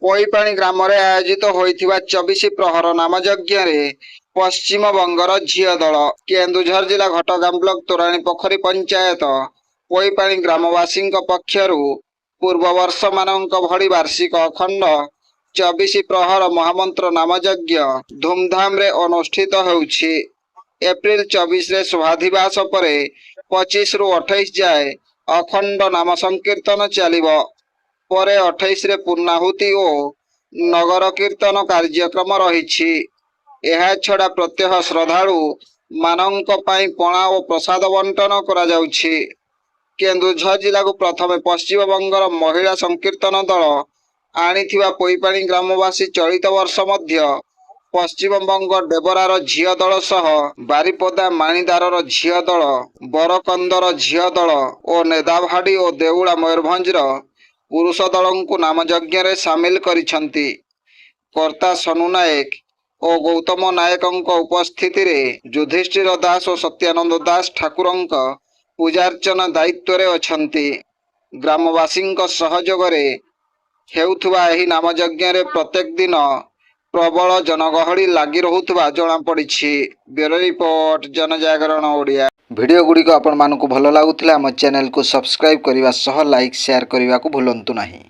ପୋଇପାଣି ଗ୍ରାମରେ ଆୟୋଜିତ ହୋଇଥିବା 24 ପ୍ରହର ନାମଯଜ୍ଞ ରେ ପଶ୍ଚିମବଙ୍ଗର ଝିଅ ଦଳ କେନ୍ଦୁଝର ଜିଲ୍ଲା ଘଟଗାଁ ବ୍ଲକ ତୋରାଣି ପୋଖରୀ ପଞ୍ଚାୟତ ପୋଇପାଣି ଗ୍ରାମବାସୀଙ୍କ ପକ୍ଷରୁ ପୂର୍ବ ବର୍ଷମାନଙ୍କ ଭଳି ବାର୍ଷିକ ଅଖଣ୍ଡ 24 ପ୍ରହର ମହାମନ୍ତ୍ର ନାମଯଜ୍ଞ ଧୁମଧାମରେ ଅନୁଷ୍ଠିତ ହେଉଛି। ଏପ୍ରିଲ 24ରେ ଶୋଭାଧିବାସ ପରେ 25ରୁ 28 ଯାଏ ଅଖଣ୍ଡ ନାମ ସଂକୀର୍ତ୍ତନ ଚାଲିବ। ପରେ 28ରେ ପୂର୍ଣ୍ଣାହୁତି ଓ ନଗର କୀର୍ତ୍ତନ କାର୍ଯ୍ୟକ୍ରମ ରହିଛି। ଏହାଛଡ଼ା ପ୍ରତ୍ୟହ ଶ୍ରଦ୍ଧାଳୁ ମାନଙ୍କ ପାଇଁ ପଣା ଓ ପ୍ରସାଦ ବଣ୍ଟନ କରାଯାଉଛି। କେନ୍ଦୁଝର ଜିଲ୍ଲାକୁ ପ୍ରଥମେ ପଶ୍ଚିମବଙ୍ଗର ମହିଳା ସଂକୀର୍ତ୍ତନ ଦଳ ଆଣିଥିବା ପୋଇପାଣି ଗ୍ରାମବାସୀ ଚଳିତ ବର୍ଷ ମଧ୍ୟ ପଶ୍ଚିମବଙ୍ଗ ଡେବରାର ଝିଅ ଦଳ ସହ ବାରିପଦା ମାଣିଦାରର ଝିଅ ଦଳ, ବରକନ୍ଦର ଝିଅ ଦଳ ଓ ନେଦାଭାଡ଼ି ଓ ଦେଉଳା ମୟୂରଭଞ୍ଜର ପୁରୁଷ ଦଳଙ୍କୁ ନାମଯଜ୍ଞରେ ସାମିଲ କରିଛନ୍ତି। କର୍ତ୍ତା ସନୁ ନାୟକ ଓ ଗୌତମ ନାୟକଙ୍କ ଉପସ୍ଥିତିରେ ଯୁଧିଷ୍ଠିର ଦାସ ଓ ସତ୍ୟାନନ୍ଦ ଦାସ ଠାକୁରଙ୍କ ପୂଜାର୍ଚ୍ଚନା ଦାୟିତ୍ୱରେ ଅଛନ୍ତି। ଗ୍ରାମବାସୀଙ୍କ ସହଯୋଗରେ ହେଉଥିବା ଏହି ନାମଯଜ୍ଞରେ ପ୍ରତ୍ୟେକ ଦିନ ପ୍ରବଳ ଜନଗହଳି ଲାଗି ରହୁଥିବା ଜଣାପଡ଼ିଛି। Bureau report, Janajagarana Odia. Video ଗୁଡ଼ିକ ଆପଣମାନଙ୍କୁ ଭଲ ଲାଗୁଥିଲେ ଆମ ଚ୍ୟାନେଲକୁ ସବସ୍କ୍ରାଇବ୍ କରିବା ସହ ଲାଇକ୍ ସେୟାର କରିବାକୁ ଭୁଲନ୍ତୁ ନାହିଁ।